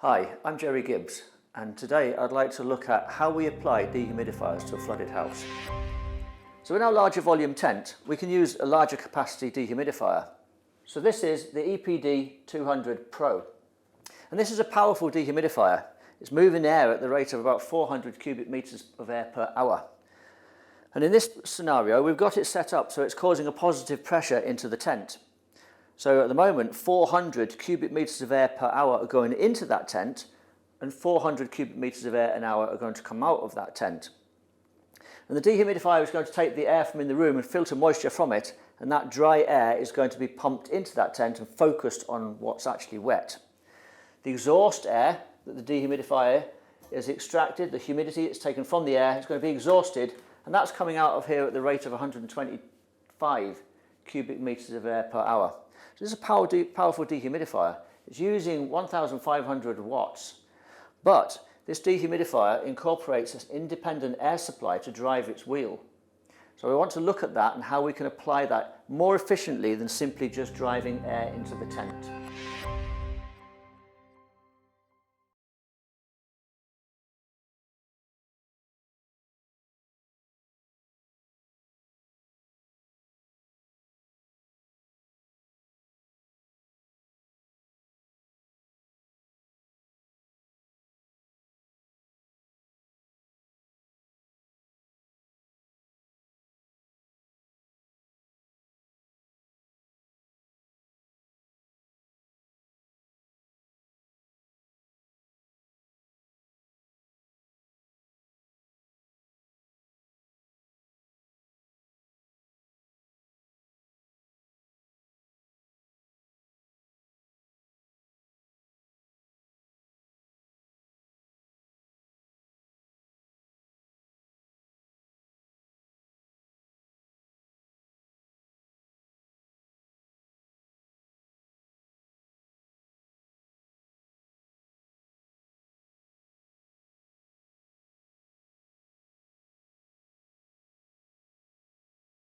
Hi, I'm Jerry Gibbs, and today I'd like to look at how we apply dehumidifiers to a flooded house. So in our larger volume tent, we can use a larger capacity dehumidifier. So this is the EPD200 PRO, and this is a powerful dehumidifier. It's moving air at the rate of about 400 cubic metres of air per hour. And in this scenario, we've got it set up so it's causing a positive pressure into the tent. So at the moment, 400 cubic metres of air per hour are going into that tent, and 400 cubic metres of air an hour are going to come out of that tent. And the dehumidifier is going to take the air from in the room and filter moisture from it, and that dry air is going to be pumped into that tent and focused on what's actually wet. The exhaust air that the dehumidifier is extracted, the humidity it's taken from the air, is going to be exhausted, and that's coming out of here at the rate of 125 cubic metres of air per hour. So this is a powerful dehumidifier. It's using 1,500 watts, but this dehumidifier incorporates an independent air supply to drive its wheel. So we want to look at that and how we can apply that more efficiently than simply just driving air into the tent.